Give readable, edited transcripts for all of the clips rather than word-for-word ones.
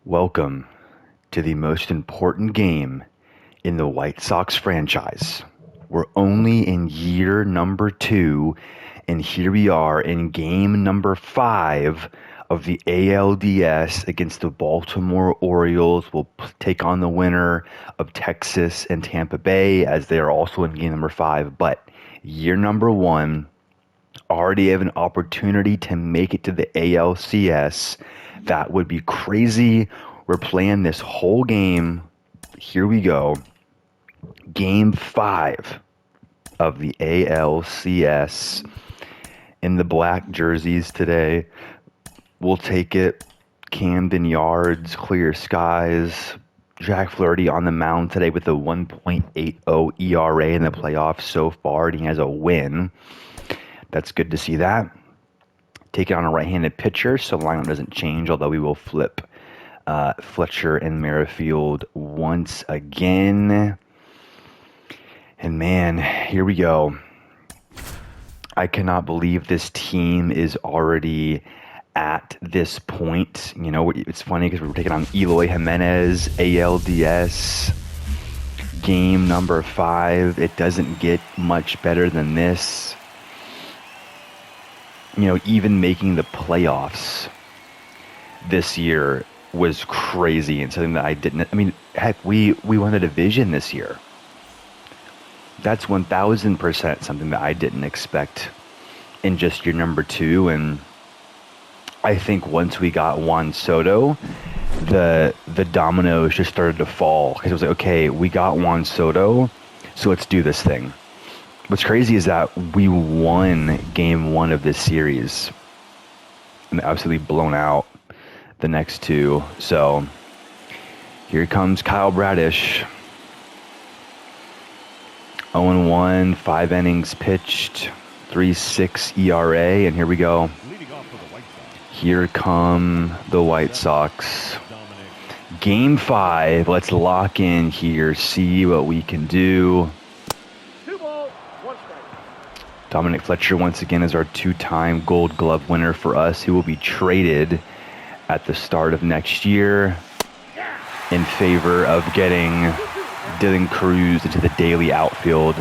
Welcome to the most important game in the White Sox franchise. We're only in year number 2, and here we are in game number 5 of the ALDS against the Baltimore Orioles. We'll take on the winner of Texas and Tampa Bay, as they are also in game number 5. But year number 1, already have an opportunity to make it to the ALCS. That would be crazy. We're playing this whole game. Here we go. Game 5 of the ALCS in the black jerseys today. We'll take it. Camden Yards, clear skies. Jack Flaherty on the mound today with a 1.80 ERA in the playoffs so far, and he has a win. That's good to see that. Take it on a right-handed pitcher, so the lineup doesn't change, although we will flip Fletcher and Merrifield once again. And man, here we go. I cannot believe this team is already at this point. You know, it's funny because we're taking on Eloy Jimenez, ALDS, game number 5. It doesn't get much better than this. You know, even making the playoffs this year was crazy and something that I didn't. I mean, heck, we won the division this year. That's 1,000% something that I didn't expect in just year number 2. And I think once we got Juan Soto, the dominoes just started to fall, because it was like, okay, we got Juan Soto, so let's do this thing. What's crazy is that we won game 1 of this series and absolutely blown out the next 2. So here comes Kyle Bradish. 0-1, 5 innings pitched, 3.6 ERA, and here we go. Here come the White Sox. Game 5, let's lock in here, see what we can do. Dominic Fletcher once again is our 2-time Gold Glove winner for us, who will be traded at the start of next year in favor of getting Dylan Cruz into the daily outfield.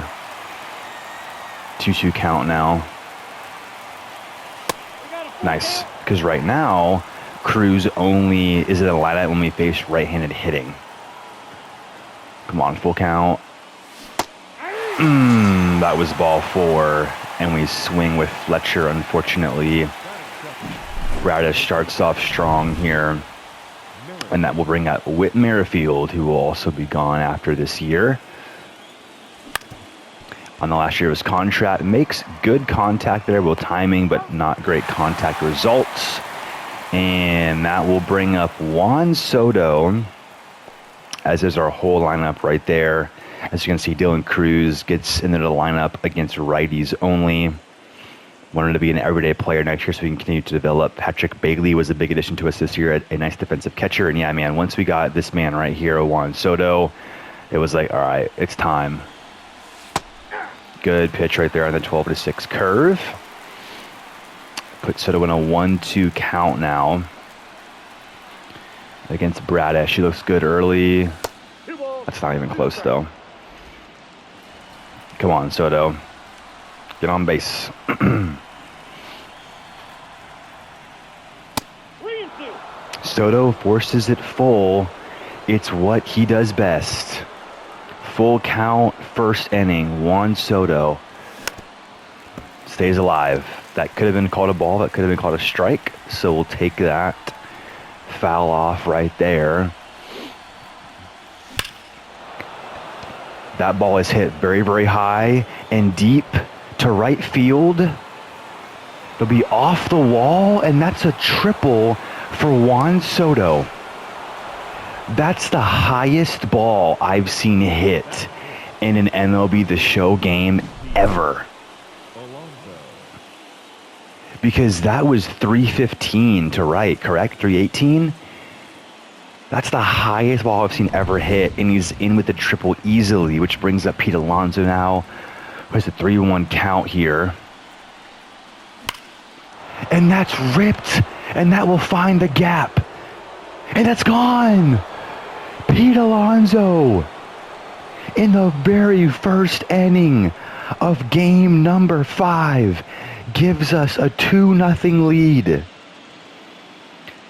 2-2 count now. Nice, because right now Cruz only is in a lineup when we face right-handed hitting. Come on, full count. That was ball 4, and we swing with Fletcher, unfortunately. Bradish starts off strong here, and that will bring out Whit Merrifield, who will also be gone after this year. On the last year of his contract, makes good contact there, well timing, but not great contact results. And that will bring up Juan Soto, as is our whole lineup right there. As you can see, Dylan Cruz gets into the lineup against righties only. Wanted to be an everyday player next year so we can continue to develop. Patrick Bailey was a big addition to us this year, a nice defensive catcher. And yeah, man, once we got this man right here, Juan Soto, it was like, all right, it's time. Good pitch right there on the 12-6 curve. Put Soto in a 1-2 count now against Bradish. He looks good early. That's not even close, though. Come on, Soto. Get on base. Soto forces it full. It's what he does best. Full count, first inning. Juan Soto stays alive. That could have been called a ball. That could have been called a strike. So we'll take that. Foul off right there. That ball is hit very, very high and deep to right field. It'll be off the wall, and that's a triple for Juan Soto. That's the highest ball I've seen hit in an MLB The Show game ever. Because that was 315 to right, correct? 318? That's the highest ball I've seen ever hit, and he's in with the triple easily, which brings up Pete Alonso now. There's a 3-1 count here. And that's ripped, and that will find the gap. And that's gone. Pete Alonso, in the very first inning of game number 5, gives us a 2-0 lead.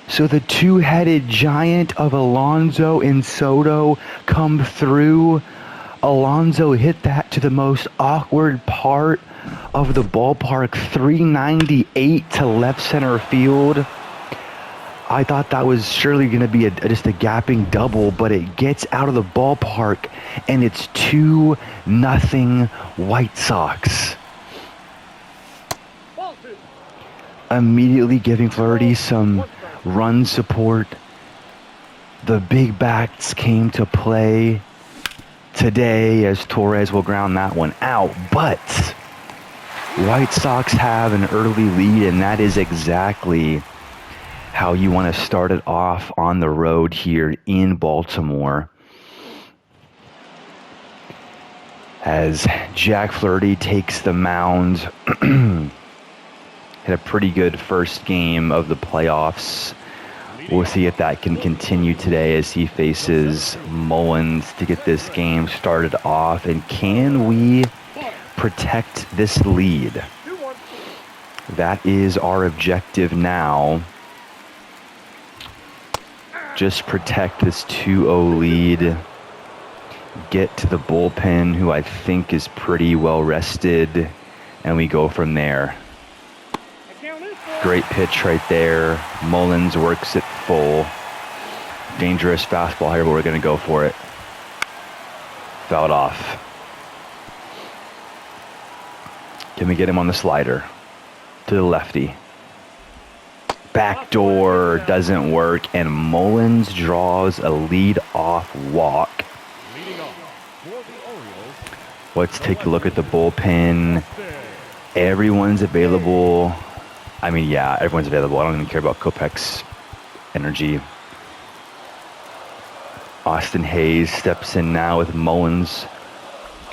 So the two-headed giant of Alonso and Soto come through. Alonso hit that to the most awkward part of the ballpark, 398 to left center field. I thought that was surely going to be just a gapping double, but it gets out of the ballpark, and it's 2-0 White Sox. Immediately giving Flaherty some run support. The big bats came to play today as Torres will ground that one out, but White Sox have an early lead, and that is exactly how you want to start it off on the road here in Baltimore. As Jack Flaherty takes the mound, had a pretty good first game of the playoffs. We'll see if that can continue today as he faces Mullins to get this game started off. And can we protect this lead? That is our objective now. Just protect this 2-0 lead. Get to the bullpen, who I think is pretty well rested, and we go from there. Great pitch right there. Mullins works it full. Dangerous fastball here, but we're going to go for it. Fouled off. Can we get him on the slider? To the lefty. Backdoor doesn't work, and Mullins draws a lead-off walk. Let's take a look at the bullpen. Everyone's available. I mean, yeah, everyone's available. I don't even care about Kopech's energy. Austin Hayes steps in now with Mullins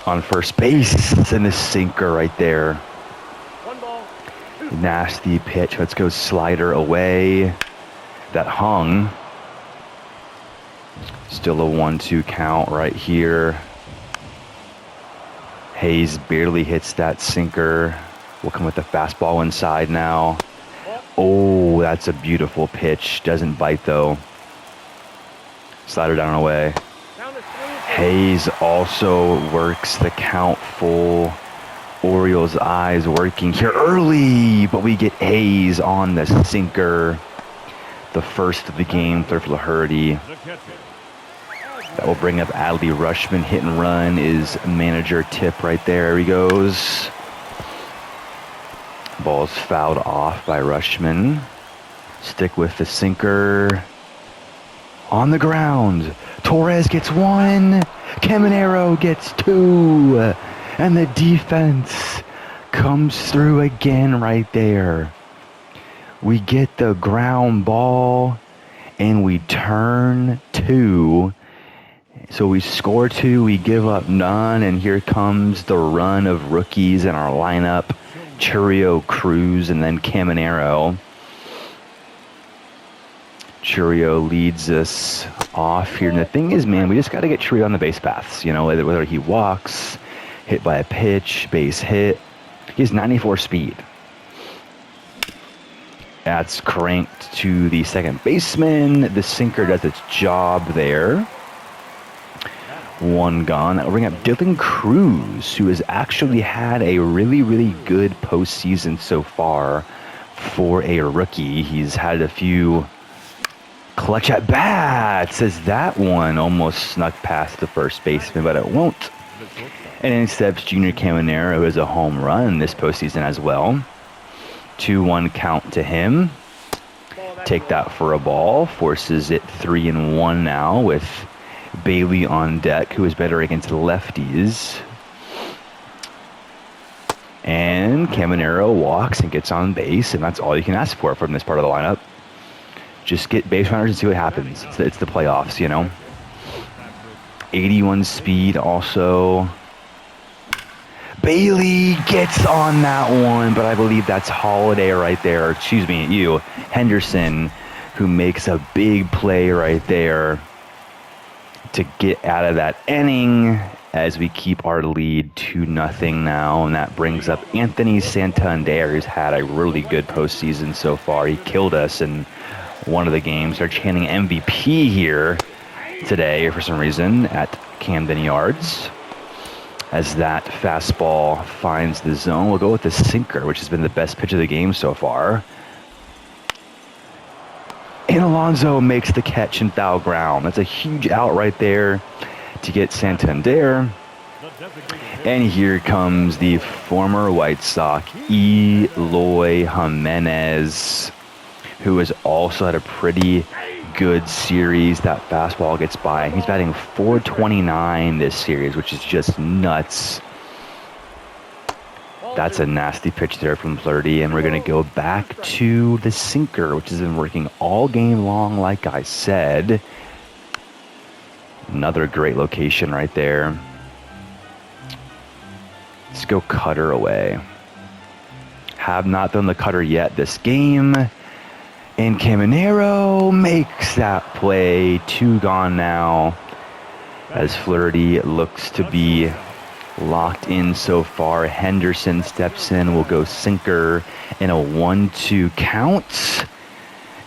on first base, and the sinker right there. Nasty pitch. Let's go slider away. That hung. Still a 1-2 count right here. Hayes barely hits that sinker. We'll come with the fastball inside now. Oh, that's a beautiful pitch. Doesn't bite though. Slider down and away. Hayes also works the count full. Orioles' eyes working here early, but we get Hayes on the sinker. The first of the game for Flaherty. That will bring up Adley Rutschman. Hit and run is manager tip right there. There he goes. Ball's fouled off by Rutschman. Stick with the sinker. On the ground. Torres gets 1. Caminero gets 2. And the defense comes through again right there. We get the ground ball and we turn 2. So we score 2, we give up none, and here comes the run of rookies in our lineup. Churio, Cruz, and then Caminero. Churio leads us off here. And the thing is, man, we just got to get Churio on the base paths. You know, whether he walks, hit by a pitch, base hit. He has 94 speed. That's cranked to the second baseman. The sinker does its job there. 1 gone. That will bring up Dylan Cruz, who has actually had a really, really good postseason so far for a rookie. He's had a few clutch at bats as that one almost snuck past the first baseman, but it won't. And in steps Junior Caminero, who has a home run this postseason as well. 2-1 count to him. Take that for a ball. Forces it 3-1 now with Bailey on deck, who is better against lefties. And Caminero walks and gets on base, and that's all you can ask for from this part of the lineup. Just get base runners and see what happens. It's the playoffs, you know. 81 speed also. Bailey gets on that one, but I believe that's Holiday right there. Excuse me, Henderson who makes a big play right there to get out of that inning as we keep our lead 2-0 now. And that brings up Anthony Santander, who's had a really good postseason so far. He killed us in one of the games. They're chanting MVP here today for some reason at Camden Yards. As that fastball finds the zone, we'll go with the sinker, which has been the best pitch of the game so far. And Alonso makes the catch in foul ground. That's a huge out right there to get Santander. And here comes the former White Sox, Eloy Jimenez, who has also had a pretty good series. That fastball gets by. He's batting .429 this series, which is just nuts. That's a nasty pitch there from Flirty, and we're going to go back to the sinker, which has been working all game long, like I said. Another great location right there. Let's go cutter away. Have not done the cutter yet this game. And Caminero makes that play. 2 gone now, as Flirty looks to be locked in so far. Henderson steps in, will go sinker in a 1-2 count.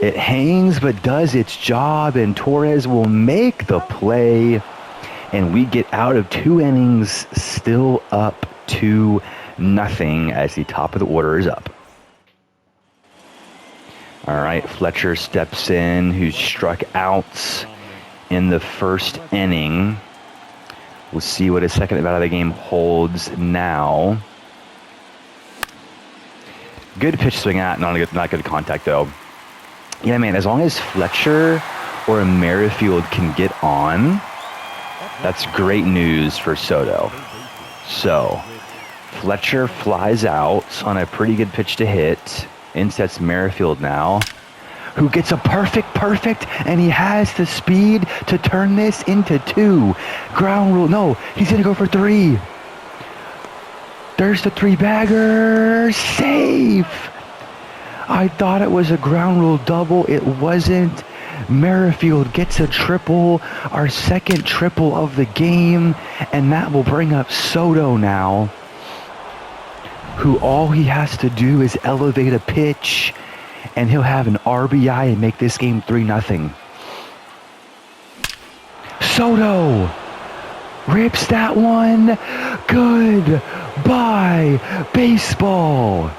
It hangs but does its job, and Torres will make the play. And we get out of 2 innings, still up 2-0 as the top of the order is up. All right, Fletcher steps in, who struck out in the first inning. We'll see what his second at bat of the game holds now. Good pitch swing at, not good contact though. Yeah, man, as long as Fletcher or Merrifield can get on, that's great news for Soto. So, Fletcher flies out on a pretty good pitch to hit. Insets Merrifield now, who gets a perfect, and he has the speed to turn this into 2. Ground rule, no, he's gonna go for 3. There's the 3-bagger, safe. I thought it was a ground rule double, it wasn't. Merrifield gets a triple, our second triple of the game, and that will bring up Soto now, who all he has to do is elevate a pitch, and he'll have an RBI and make this game 3-0. Soto rips that one. Goodbye, baseball.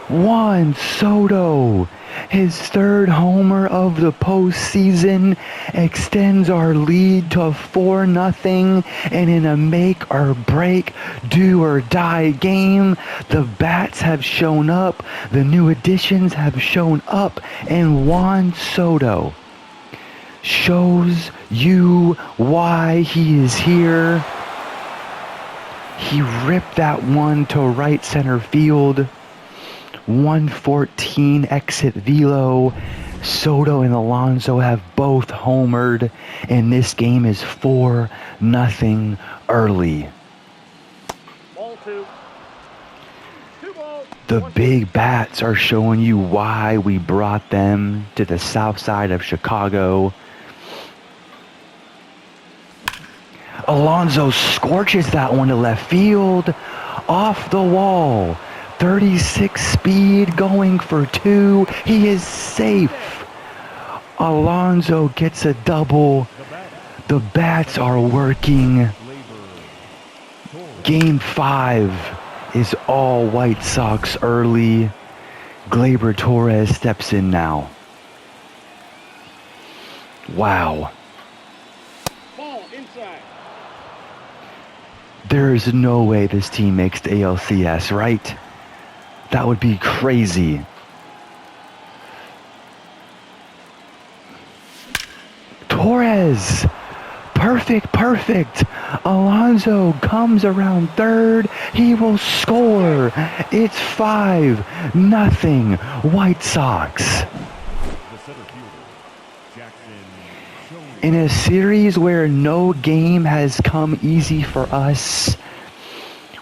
Juan Soto, his 3rd homer of the postseason, extends our lead to 4-0, and in a make or break, do or die game, the bats have shown up, the new additions have shown up, and Juan Soto shows you why he is here. He ripped that one to right center field. 114 exit velo. Soto and Alonso have both homered, and this game is 4-0 early. Ball 2. 2 balls. The big bats are showing you why we brought them to the south side of Chicago. Alonso scorches that one to left field, off the wall. 36 speed, going for 2. He is safe. Alonso gets a double. The bats are working. Game 5 is all White Sox early. Gleyber Torres steps in now. Wow. Ball inside. There is no way this team makes the ALCS, right? That would be crazy. Torres, perfect. Alonso comes around 3rd. He will score. It's 5-0 White Sox. In a series where no game has come easy for us,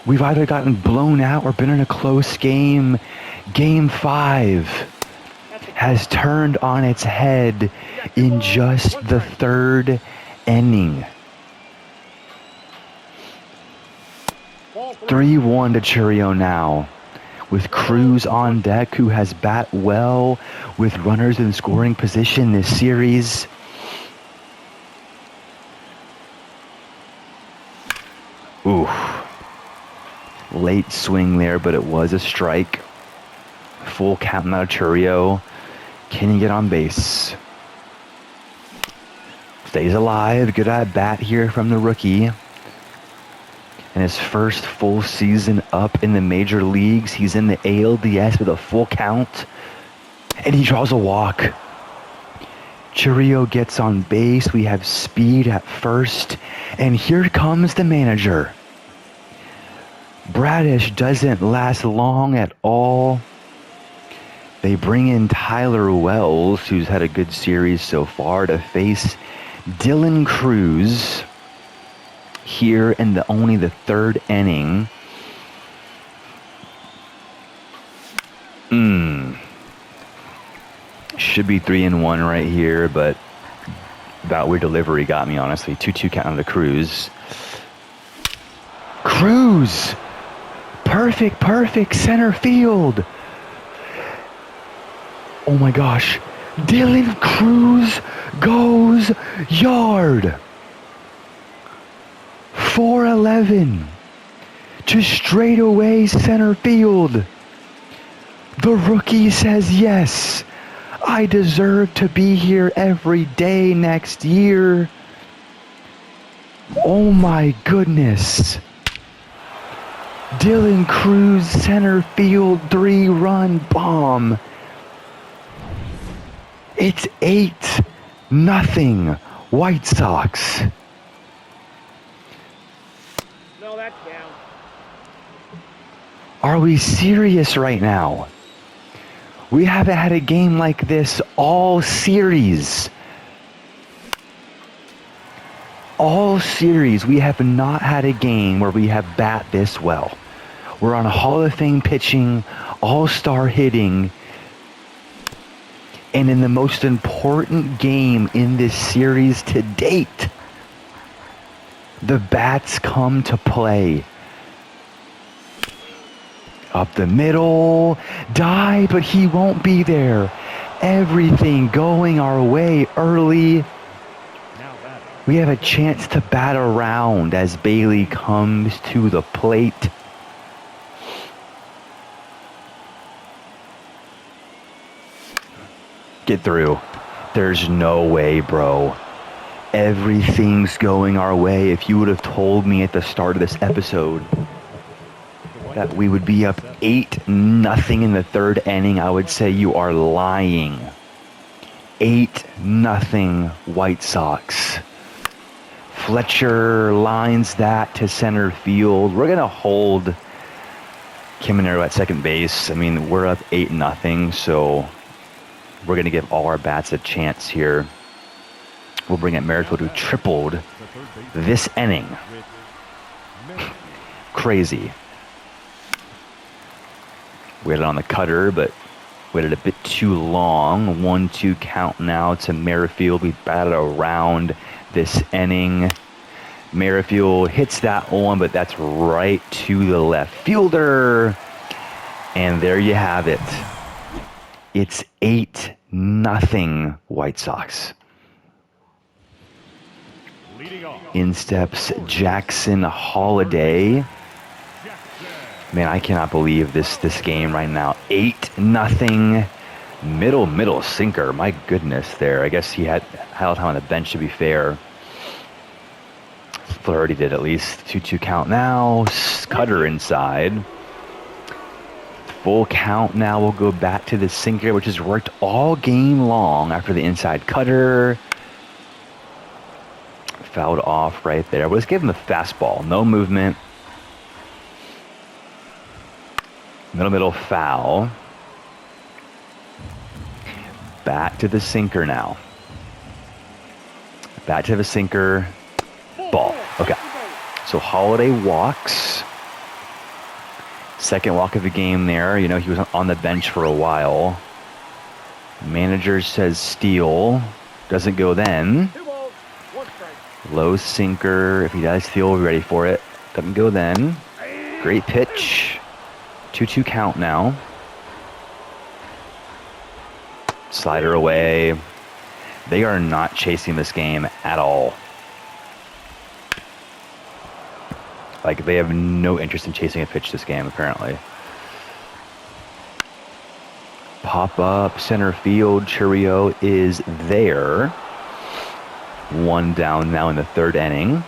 we've either gotten blown out or been in a close game. Game 5 has turned on its head in just the 3rd inning. 3-1 to Chourio now, with Cruz on deck, who has bat well with runners in scoring position this series. Ooh, late swing there, but it was a strike. Full count now to Chourio. Can he get on base? Stays alive. Good at bat here from the rookie. In his first full season up in the major leagues, he's in the ALDS with a full count, and he draws a walk. Chourio gets on base. We have speed at first, and here comes the manager. Bradish doesn't last long at all. They bring in Tyler Wells, who's had a good series so far, to face Dylan Cruz here in only the 3rd inning. Should be 3-1 right here, but that weird delivery got me, honestly. 2-2 count on the Cruz. Cruz! Perfect center field. Oh my gosh. Dylan Cruz goes yard. 411 to straightaway center field. The rookie says, yes, I deserve to be here every day next year. Oh my goodness. Dylan Cruz center field 3-run bomb. It's 8-0 White Sox. No, that's down. Are we serious right now? We haven't had a game like this all series. All series, we have not had a game where we have bat this well. We're on Hall of Fame pitching, all-star hitting, and in the most important game in this series to date, the bats come to play. Up the middle, die, but he won't be there. Everything going our way early. We have a chance to bat around as Bailey comes to the plate. Get through. There's no way, bro. Everything's going our way. If you would have told me at the start of this episode that we would be up 8-0 in the 3rd inning, I would say you are lying. 8-0 White Sox. Fletcher lines that to center field. We're going to hold Kiminero at second base. I mean, we're up 8-0, so we're going to give all our bats a chance here. We'll bring in Merrifield, who tripled this inning. Crazy. Waited on the cutter, but waited a bit too long. 1-2 count now to Merrifield. We batted around this inning. Merrifield hits that one, but that's right to the left fielder. And there you have it. It's 8-0 White Sox. In steps Jackson Holiday. Man, I cannot believe this game right now. 8-0. Middle sinker. My goodness there. I guess he had time on the bench, to be fair. Flaherty did at least. 2-2 count now. Cutter inside. Full count now. We'll go back to the sinker, which has worked all game long after the inside cutter. Fouled off right there. But let's give him the fastball. No movement. Middle foul. Back to the sinker now. Back to the sinker. Ball. Okay. So Holiday walks. Second walk of the game there. You know, he was on the bench for a while. Manager says steal. Doesn't go then. 2 balls, 1 strike. Low sinker. If he does steal, we're ready for it. Doesn't go then. Great pitch. 2-2 count now. Slider away. They are not chasing this game at all. Like, they have no interest in chasing a pitch this game, apparently. Pop up, center field. Chourio is there. 1 down now in the 3rd inning.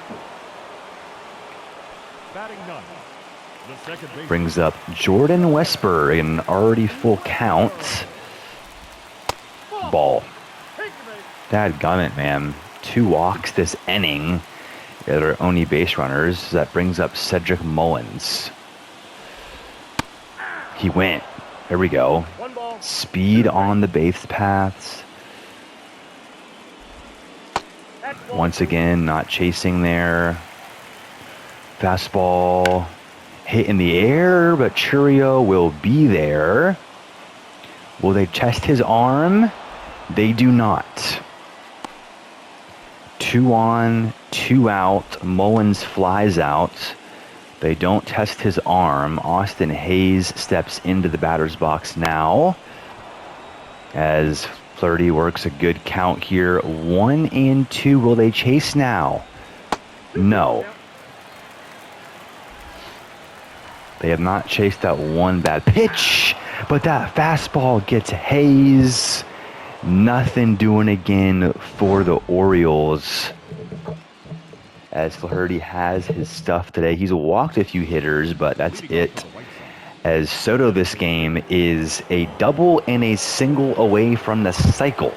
Brings up Jordan Westberg, an already full count. Ball. Dadgummit, man. 2 walks this inning. That are only base runners. That brings up Cedric Mullins. He went. There we go. Speed on the base paths. Once again, not chasing there. Fastball hit in the air, but Chourio will be there. Will they test his arm? They do not. 2 on, 2 out. Mullins flies out. They don't test his arm. Austin Hayes steps into the batter's box now as Flaherty works a good count here. 1 and 2. Will they chase now? No. They have not chased that one bad pitch, but that fastball gets Hayes. Nothing doing again for the Orioles as Flaherty has his stuff today. He's walked a few hitters, but that's it. As Soto this game is a double and a single away from the cycle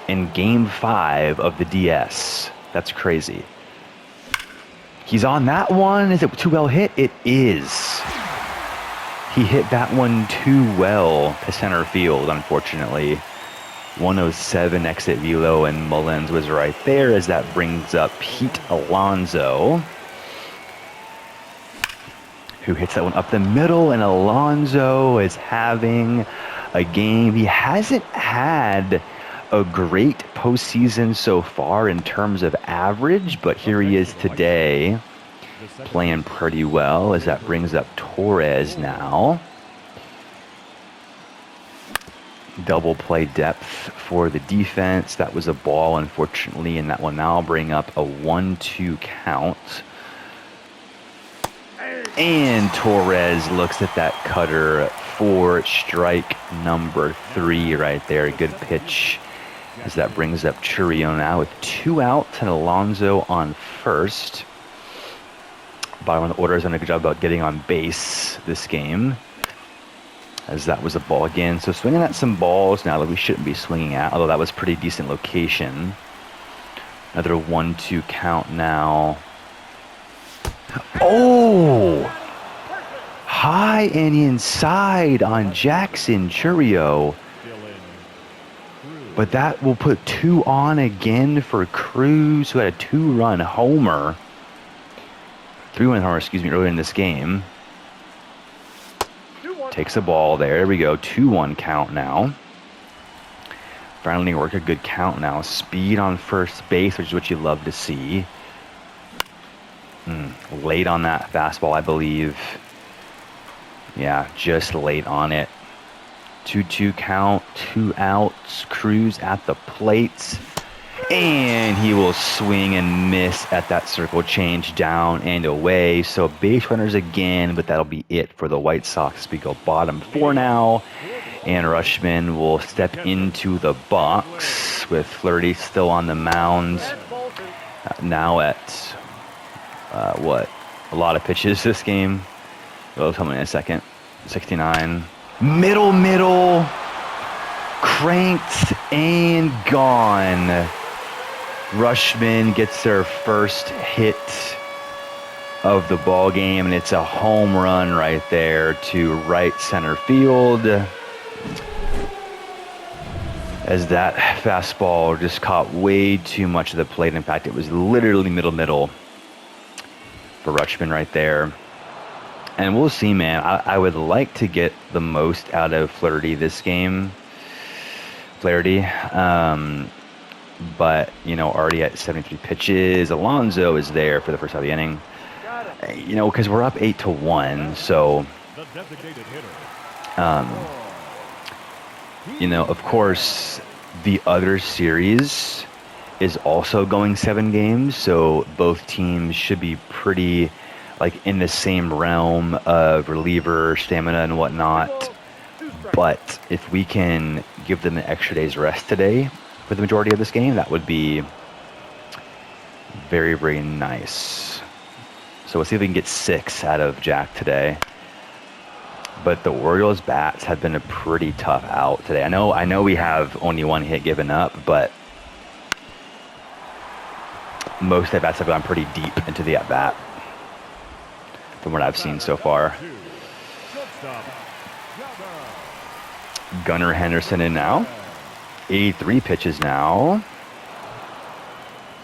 in Game 5 of the DS. That's crazy. He's on that one. Is it too well hit? It is. He hit that one too well to center field, unfortunately. 107 exit velo, and Mullins was right there as that brings up Pete Alonso, who hits that one up the middle, and Alonso is having a game. He hasn't had a great postseason so far in terms of average, but here he is today playing pretty well as that brings up Torres now. Double play depth for the defense. That was a ball, unfortunately, and that will now bring up a 1-2 count. And Torres looks at that cutter for strike number 3 right there. Good pitch as that brings up Chourio now with 2 outs and Alonso on first. Bottom of the order has done a good job about getting on base this game, as that was a ball again. So swinging at some balls now that we shouldn't be swinging at, although that was pretty decent location. Another 1-2 count now. Oh! High and inside on Jackson Chourio. But that will put 2 on again for Cruz, who had a 2-run homer. 3-run homer, earlier in this game. Takes a ball there. There we go. 2-1 count now. Finally work a good count now. Speed on first base, which is what you love to see. Late on that fastball, I believe. Yeah, just late on it. 2-2 count. 2 outs. Cruz at the plate. And he will swing and miss at that circle change, down and away. So base runners again, but that'll be it for the White Sox. We go bottom 4 now. And Rushman will step into the box with Flaherty still on the mound. Now at, what? A lot of pitches this game. Well, tell me in a second. 69. Middle. Cranked and gone. Rushman gets their first hit of the ball game, and it's a home run right there to right center field, as that fastball just caught way too much of the plate. In fact, it was literally middle for Rushman right there. And we'll see, man. I would like to get the most out of Flaherty this game. Flaherty. But, you know, already at 73 pitches. Alonso is there for the first half of the inning. You know, because we're up 8-1, so, you know, of course, the other series is also going 7 games, so both teams should be pretty, like, in the same realm of reliever, stamina, and whatnot. But if we can give them an extra day's rest today for the majority of this game, that would be very, very nice. So let's see if we can get 6 out of Jack today. But the Orioles bats have been a pretty tough out today. I know we have only 1 hit given up, but most at bats have gone pretty deep into the at bat from what I've seen so far. Gunnar Henderson in now. 83 pitches now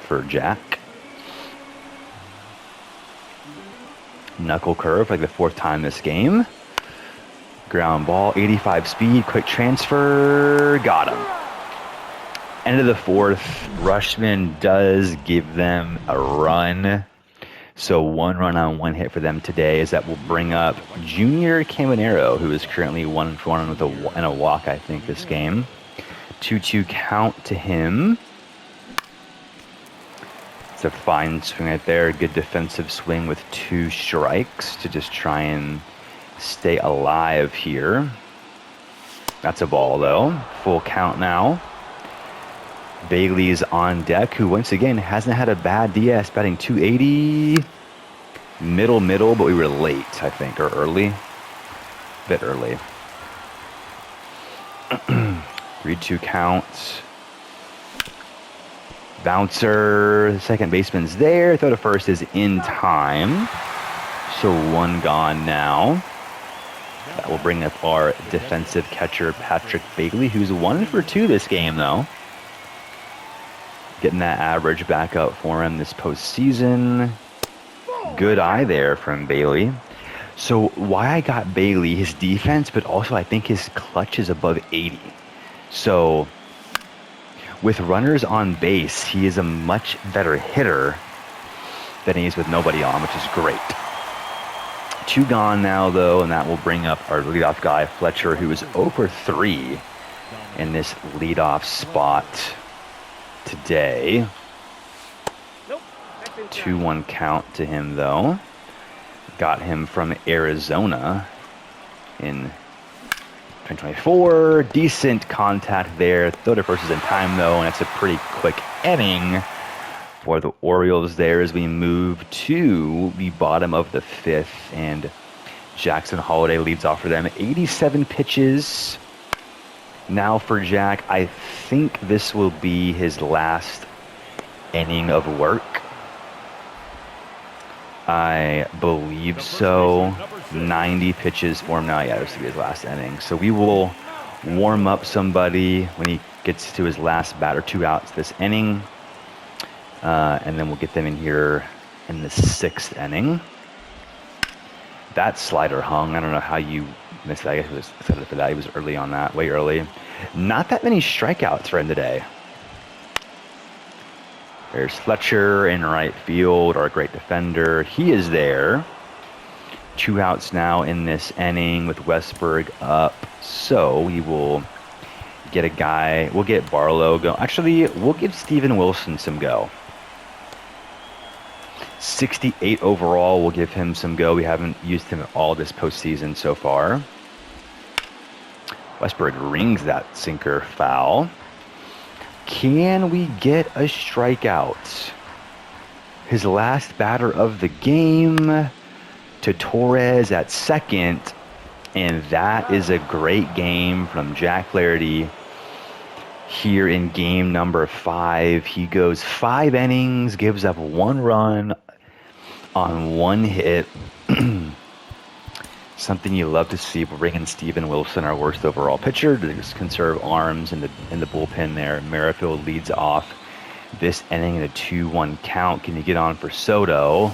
for Jack. Knuckle curve like the 4th time this game. Ground ball, 85 speed, quick transfer, got him. End of the 4th, Rushman does give them a run. So 1 run on 1 hit for them today, as that will bring up Junior Caminero, who is currently 1-for-1 with a walk, I think, this game. 2-2 count to him. It's a fine swing right there. Good defensive swing with 2 strikes to just try and stay alive here. That's a ball, though. Full count now. Bailey's on deck, who once again hasn't had a bad DS, batting .280. Middle, but we were late, I think, or early. Bit early. 3-2 count. Bouncer, second baseman's there. Throw to first is in time. So 1 gone now. That will bring up our defensive catcher, Patrick Bailey, who's 1-for-2 this game, though. Getting that average back up for him this postseason. Good eye there from Bailey. So why I got Bailey, his defense, but also I think his clutch is above 80. So with runners on base, he is a much better hitter than he is with nobody on, which is great. 2 gone now, though, and that will bring up our leadoff guy, Fletcher, who is 0-for-3 in this leadoff spot today. 2-1 count to him, though. Got him from Arizona in 2024. Decent contact there. Throw to first is in time, though, and it's a pretty quick inning for the Orioles there as we move to the bottom of the 5th, and Jackson Holiday leads off for them. 87 pitches now for Jack. I think this will be his last inning of work. I believe so. 90 pitches for him now. Yeah, this will be his last inning. So we will warm up somebody when he gets to his last bat or 2 outs this inning. And then we'll get them in here in the 6th inning. That slider hung. I don't know how you missed that. I guess I was excited for that. He was early on that, way early. Not that many strikeouts for him today. There's Fletcher in right field, our great defender. He is there. 2 outs now in this inning with Westberg up. So we will get a guy. We'll get Barlow go. Actually, we'll give Steven Wilson some go. 68 overall. We'll give him some go. We haven't used him at all this postseason so far. Westberg rings that sinker foul. Can we get a strikeout? His last batter of the game to Torres at second. And that is a great game from Jack Flaherty here in game number 5. He goes 5 innings, gives up 1 run on 1 hit. Something you love to see. We're bringing Steven Wilson, our worst overall pitcher, to just conserve arms in the bullpen there. Merrifield leads off this inning in a 2-1 count. Can you get on for Soto?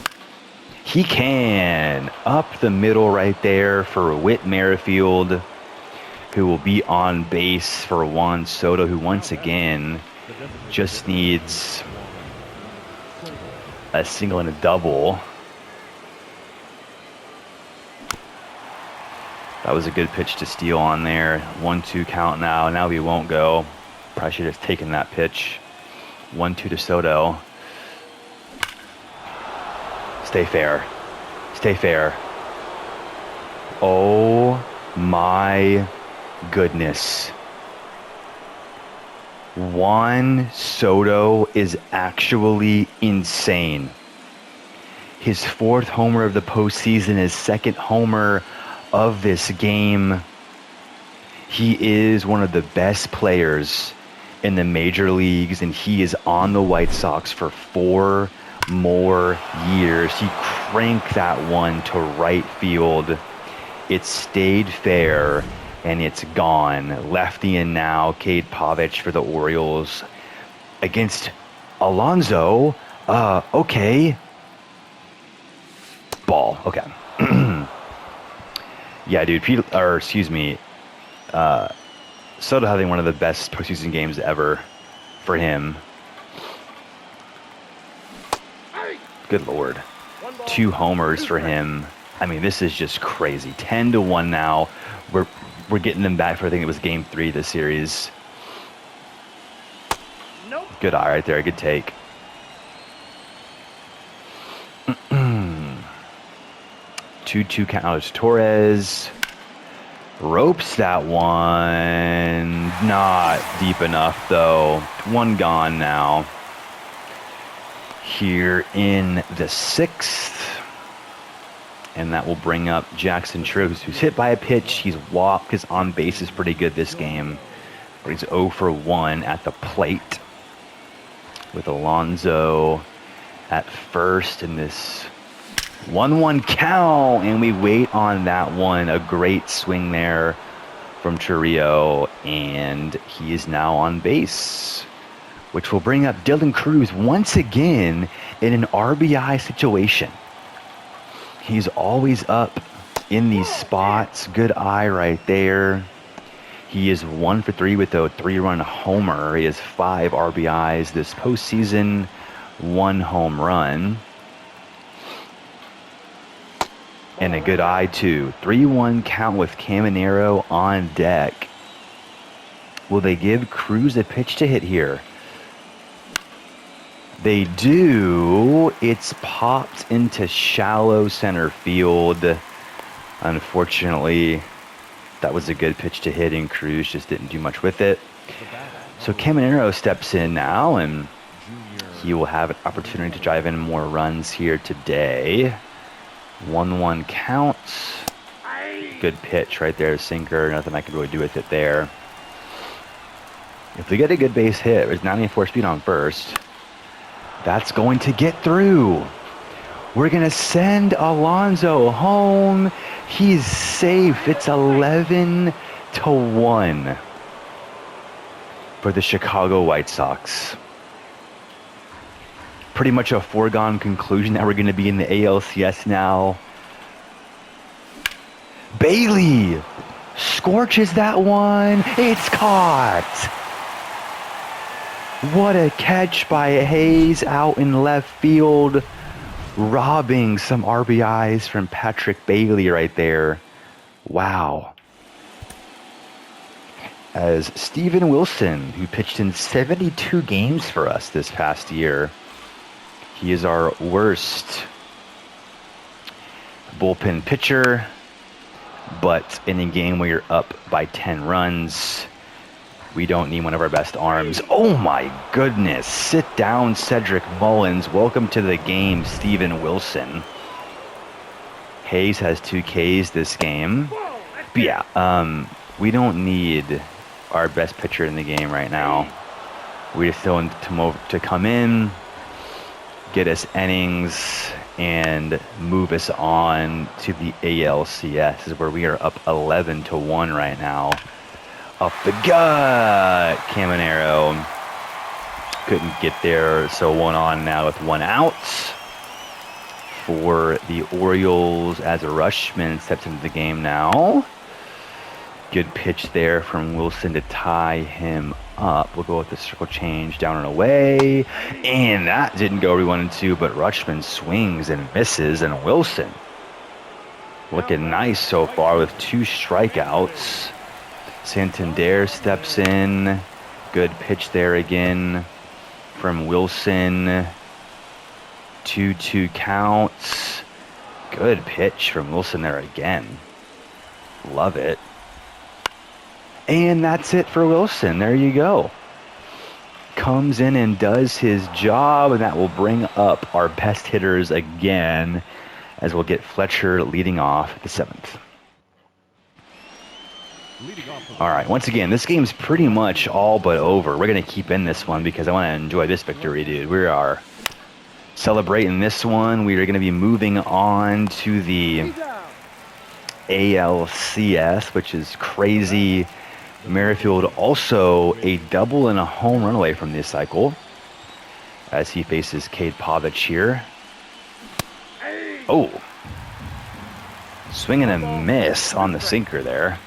He can. Up the middle right there for Whit Merrifield. who will be on base for Juan Soto, who once again just needs a single and a double. That was a good pitch to steal on there. 1-2 count now. Now we won't go. Probably should have taken that pitch. 1-2 to Soto. Stay fair. Stay fair. Oh my goodness. Juan Soto is actually insane. His 4th homer of the postseason, his 2nd homer of this game. He is one of the best players in the major leagues, and he is on the White Sox for 4 more years. He cranked that one to right field. It stayed fair, and it's gone. Lefty in now, Cade Pavich for the Orioles against Alonso. Okay. Ball. Okay. Yeah, dude. Soto having one of the best postseason games ever for him. Good Lord. 2 homers for him. I mean, this is just crazy. 10-1 now. We're getting them back for, I think it was game 3 of the series. Good eye right there. Good take. 2-2 count out to Torres. Ropes that one. Not deep enough, though. 1 gone now. Here in the 6th. And that will bring up Jackson Triggs, who's hit by a pitch. He's walked. His on base is pretty good this game. But he's 0 for 1 at the plate. With Alonso at first in this 1-1 count. And we wait on that one. A great swing there from Churrillo. And he is now on base, which will bring up Dylan Cruz once again in an RBI situation. He's always up in these spots. Good eye right there. He is 1 for 3 with a 3-run homer. He has 5 RBIs this postseason, 1 home run. And a good eye too. 3-1 count with Caminero on deck. Will they give Cruz a pitch to hit here? They do. It's popped into shallow center field. Unfortunately, that was a good pitch to hit, and Cruz just didn't do much with it. So Caminero steps in now, and he will have an opportunity to drive in more runs here today. 1-1 counts. Good pitch right there, sinker. Nothing I can really do with it there. If we get a good base hit, there's 94 speed on first. That's going to get through. We're going to send Alonso home. He's safe. It's 11-1 for the Chicago White Sox. Pretty much a foregone conclusion that we're going to be in the ALCS now. Bailey scorches that one. It's caught. What a catch by Hayes out in left field, robbing some RBIs from Patrick Bailey right there. Wow. As Steven Wilson, who pitched in 72 games for us this past year, he is our worst bullpen pitcher, but in a game where you're up by 10 runs, we don't need one of our best arms. Oh my goodness. Sit down, Cedric Mullins. Welcome to the game, Steven Wilson. Hayes has 2 Ks this game. But yeah, we don't need our best pitcher in the game right now. We just want to come in, get us innings, and move us on to the ALCS, where we are up 11-1 right now. Up the gut, Caminero couldn't get there, so 1 on now with 1 out for the Orioles as a Rushman steps into the game now. Good pitch there from Wilson to tie him up. We'll go with the circle change, down and away. And that didn't go where we wanted to, but Rutschman swings and misses, and Wilson looking nice so far with 2 strikeouts. Santander steps in. Good pitch there again from Wilson. 2-2 counts. Good pitch from Wilson there again. Love it. And that's it for Wilson. There you go. Comes in and does his job, and that will bring up our best hitters again, as we'll get Fletcher leading off the 7th. All right, once again, this game's pretty much all but over. We're going to keep in this one because I want to enjoy this victory, dude. We are celebrating this one. We are going to be moving on to the ALCS, which is crazy. Merrifield also a double and a home run away from this cycle as he faces Cade Pavich here. Oh, swing and a miss on the sinker there.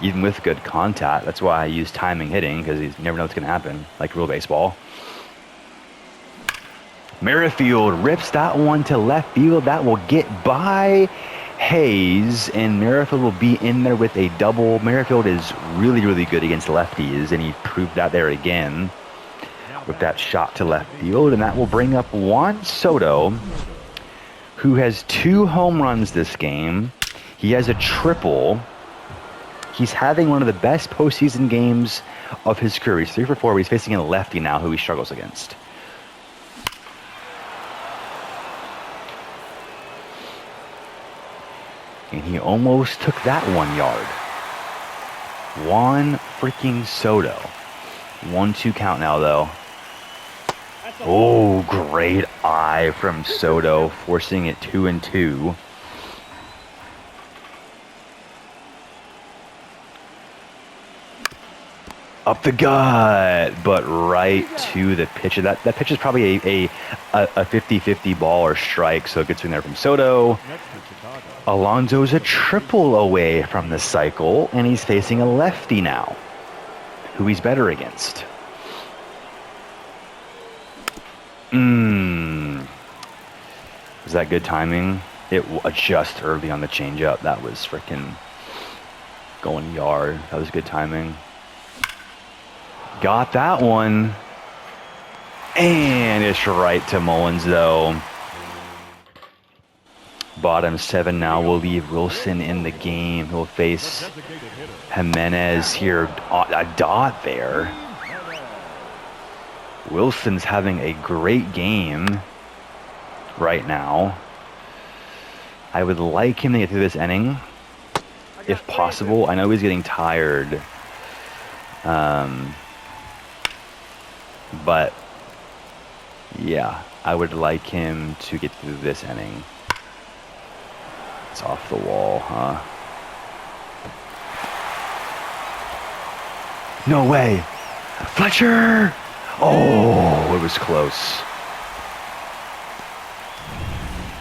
Even with good contact, that's why I use timing hitting, because you never know what's going to happen, like real baseball. Merrifield rips that one to left field. That will get by Hayes, and Merrifield will be in there with a double. Merrifield is really, really good against lefties, and he proved that there again with that shot to left field. And that will bring up Juan Soto, who has 2 home runs this game. He has a triple. He's having one of the best postseason games of his career. He's 3 for 4. He's facing a lefty now who he struggles against. And he almost took that 1 yard. Juan freaking Soto. 1-2 count now, though. Oh, great eye from Soto, forcing it 2-2. Up the gut, but right to the pitch. That pitch is probably a 50-50 ball or strike, so it gets in there from Soto. Alonso's a triple away from the cycle, and he's facing a lefty now, who he's better against. Was that good timing? It just early on the changeup. That was freaking going yard. That was good timing. Got that one. And it's right to Mullins, though. Bottom 7 now will leave Wilson in the game. He'll face Jimenez here. A dot there. Wilson's having a great game right now. I would like him to get through this inning, if possible. I know he's getting tired. But, yeah, I would like him to get through this inning. It's off the wall, huh? No way! Fletcher! Oh, it was close.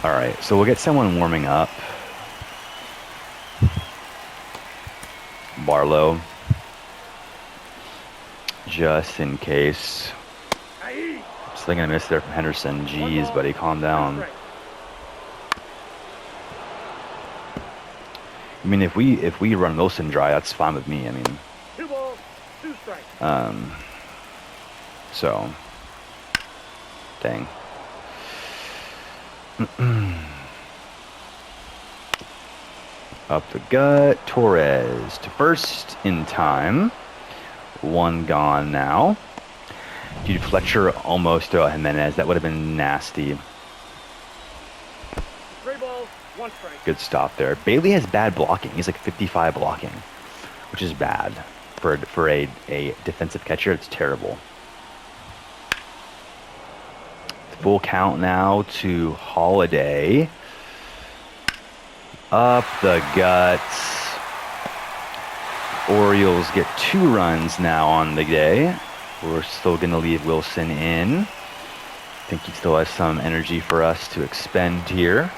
All right, so we'll get someone warming up. Barlow. Just in case. Swing and a miss there from Henderson. Jeez, buddy, calm down. I mean, if we run Wilson dry, that's fine with me. I mean, 2 balls, 2 strikes. So, dang. Up the gut, Torres to first in time. 1 gone now. Dude, Fletcher almost to Jimenez. That would have been nasty. 3 balls, 1 strike. Good stop there. Bailey has bad blocking. He's like 55 blocking, which is bad for a defensive catcher. It's terrible. Full count now to Holiday. Up the guts. Orioles get 2 runs now on the day. We're still going to leave Wilson in. I think he still has some energy for us to expend here.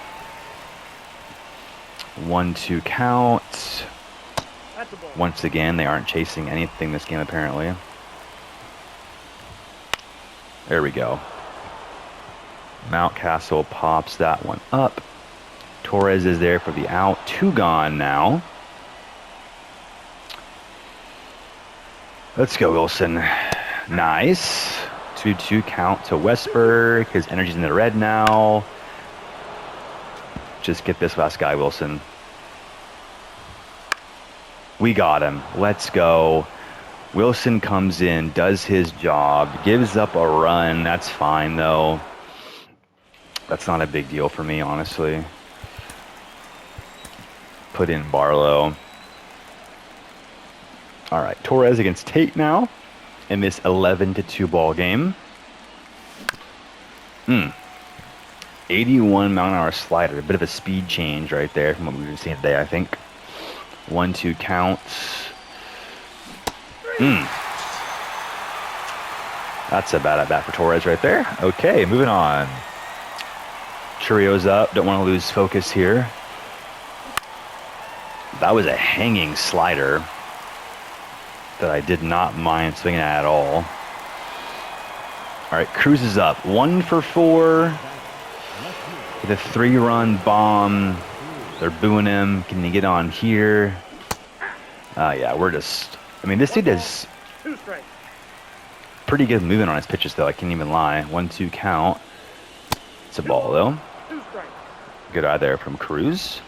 1-2 count. That's a ball. Once again, they aren't chasing anything this game, apparently. There we go. Mountcastle pops that one up. Torres is there for the out. 2 gone now. Let's go, Wilson. Nice. 2-2 count to Westberg. His energy's in the red now. Just get this last guy, Wilson. We got him. Let's go. Wilson comes in, does his job, gives up a run. That's fine, though. That's not a big deal for me, honestly. Put in Barlow. All right, Torres against Tate now in this 11-2 ball game. 81 mile-an-hour slider. A bit of a speed change right there from what we've been seeing today, I think. 1-2 counts. That's a bad at-bat for Torres right there. Okay, moving on. Churio's up. Don't want to lose focus here. That was a hanging slider that I did not mind swinging at all. All right, Cruz is up. 1 for 4 with a 3-run bomb. They're booing him. Can he get on here? Yeah, we're just... I mean, this dude is 2 strikes. pretty good moving on his pitches, though. I can't even lie. 1-2 count. It's a ball, though. 2 strikes. Good eye there from Cruz.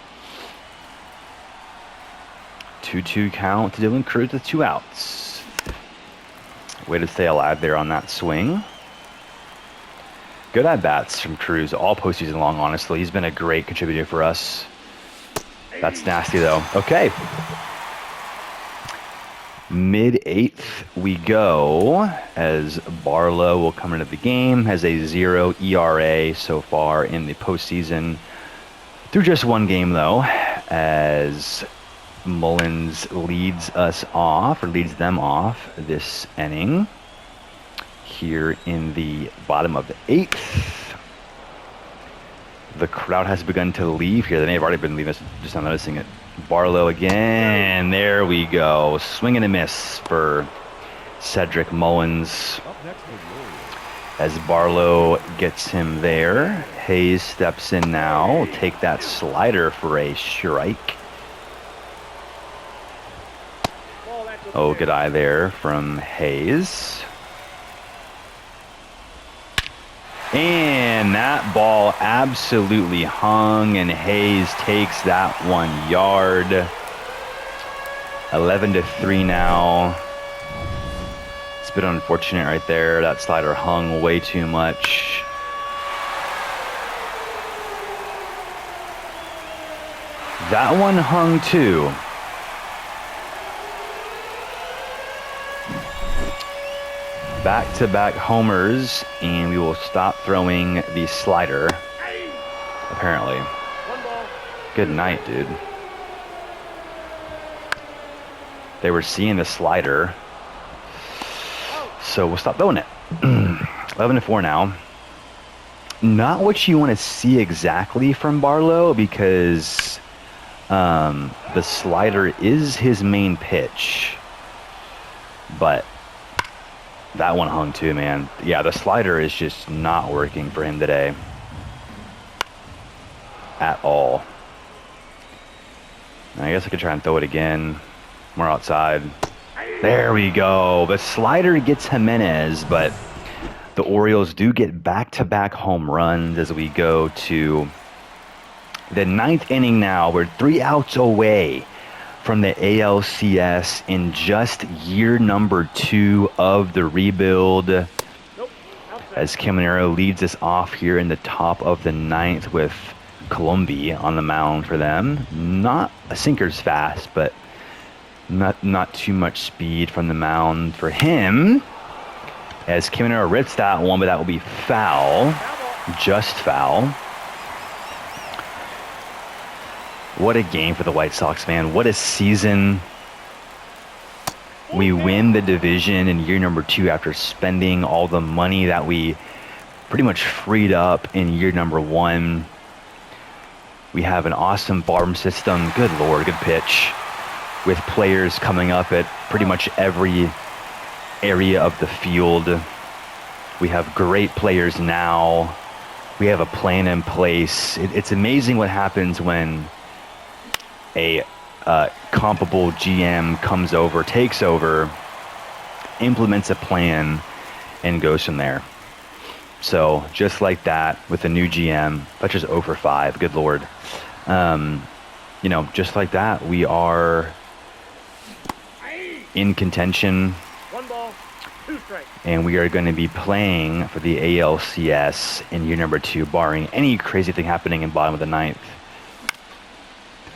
2-2 count to Dylan Cruz with 2 outs. Way to stay alive there on that swing. Good at-bats from Cruz all postseason long, honestly. He's been a great contributor for us. That's nasty, though. Okay. Mid-8th we go, as Barlow will come into the game. Has a 0 ERA so far in the postseason. Through just 1 game, though, as Mullins leads us off, or leads them off this inning. Here in the bottom of the 8th. The crowd has begun to leave here. They may have already been leaving us, just not noticing it. Barlow again. There we go. Swing and a miss for Cedric Mullins. As Barlow gets him there. Hayes steps in now. Take that slider for a strike. Oh, good eye there from Hayes. And that ball absolutely hung, and Hayes takes that 1 yard. 11-3 now. It's a bit unfortunate right there. That slider hung way too much. That one hung too. Back-to-back homers, and we will stop throwing the slider, apparently. 1 ball. Good night, dude. They were seeing the slider, so we'll stop throwing it. 11-4 now. Not what you want to see exactly from Barlow, because the slider is his main pitch, but that one hung too, man. Yeah, the slider is just not working for him today at all. I guess I could try and throw it again. We're outside. There we go. The slider gets Jimenez, but the Orioles do get back-to-back home runs as we go to the 9th inning now. We're 3 outs away from the ALCS in just year number 2 of the rebuild. As Caminero leads us off here in the top of the 9th with Colombi on the mound for them. Not a sinker's fast, but not too much speed from the mound for him. As Caminero rips that one, but that will be foul. Just foul. What a game for the White Sox, man. What a season. We win the division in year number 2 after spending all the money that we pretty much freed up in year number 1. We have an awesome farm system. Good Lord, good pitch. With players coming up at pretty much every area of the field. We have great players now. We have a plan in place. It's amazing what happens when a comparable GM comes over, takes over, implements a plan, and goes from there. So just like that with a new GM, that's just 0 for 5. Good Lord. Just like that, we are in contention. 1 ball, 2 strikes. And we are going to be playing for the ALCS in year number 2, barring any crazy thing happening in bottom of the 9th.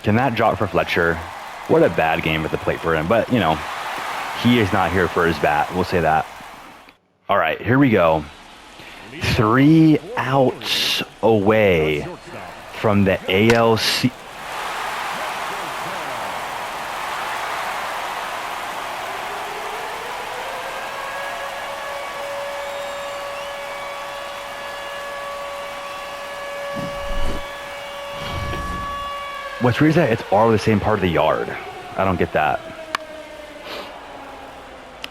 Can that drop for Fletcher? What a bad game at the plate for him. But, he is not here for his bat. We'll say that. All right, here we go. 3 outs away from the ALC. What's weird is that it's all the same part of the yard. I don't get that.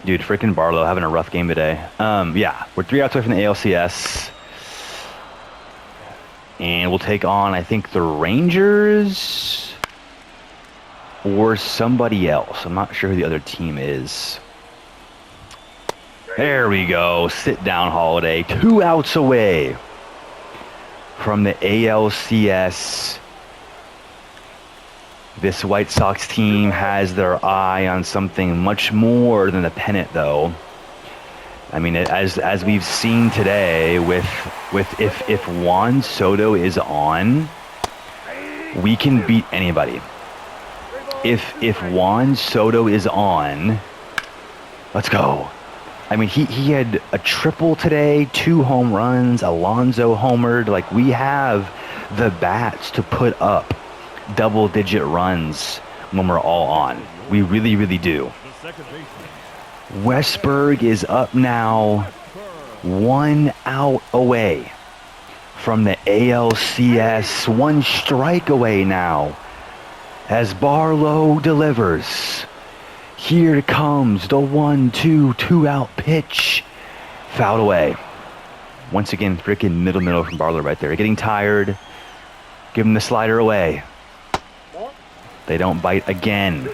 Dude, freaking Barlow having a rough game today. Yeah, we're 3 outs away from the ALCS. And we'll take on, I think, the Rangers or somebody else. I'm not sure who the other team is. There we go. Sit down, Holiday. 2 outs away from the ALCS. This White Sox team has their eye on something much more than the pennant, though. I mean, as we've seen today, with if Juan Soto is on, we can beat anybody. If Juan Soto is on, let's go. I mean, he had a triple today, 2 home runs, Alonso homered. Like, we have the bats to put up double-digit runs when we're all on. We really, really do. Westberg is up now, 1 out away from the ALCS, 1 strike away now as Barlow delivers. Here comes the 1-2, 2-out pitch. Fouled away. Once again, freaking middle from Barlow right there. Getting tired. Give him the slider away. They don't bite again.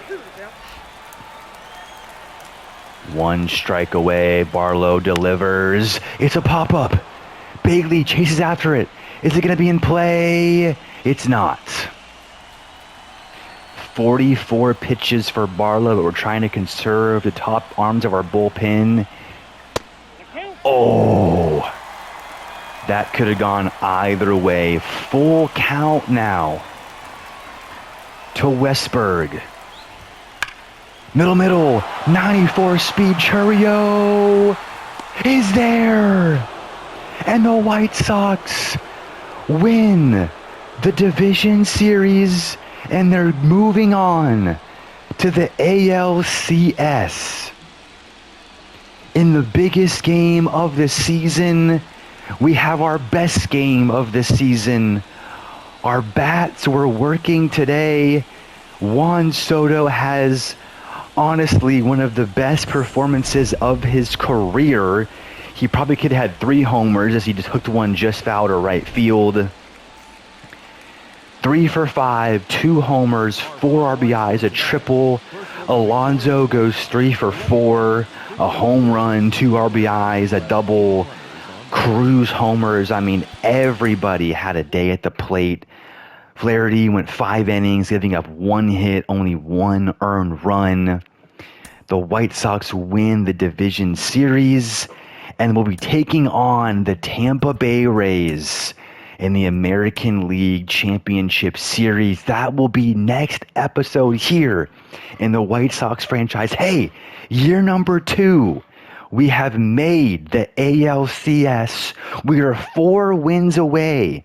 1 strike away. Barlow delivers. It's a pop-up. Bailey chases after it. Is it going to be in play? It's not. 44 pitches for Barlow, but we're trying to conserve the top arms of our bullpen. Oh, that could have gone either way. Full count now to Westberg. Middle, 94 speed. Churio is there. And the White Sox win the division series, and they're moving on to the ALCS. In the biggest game of the season, we have our best game of the season. Our bats were working today. Juan Soto has honestly one of the best performances of his career. He probably could have had 3 homers as he just hooked one just foul to right field. 3 for 5, 2 homers, 4 RBIs, a triple. Alonso goes 3 for 4, a home run, 2 RBIs, a double. Cruz homers. I mean, everybody had a day at the plate. Flaherty went 5 innings, giving up 1 hit, only 1 earned run. The White Sox win the division series and will be taking on the Tampa Bay Rays in the American League Championship Series. That will be next episode here in the White Sox franchise. Hey, year number 2. We have made the ALCS. We are 4 wins away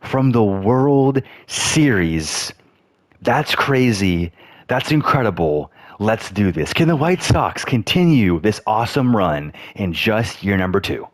from the World Series. That's crazy. That's incredible. Let's do this. Can the White Sox continue this awesome run in just year number 2?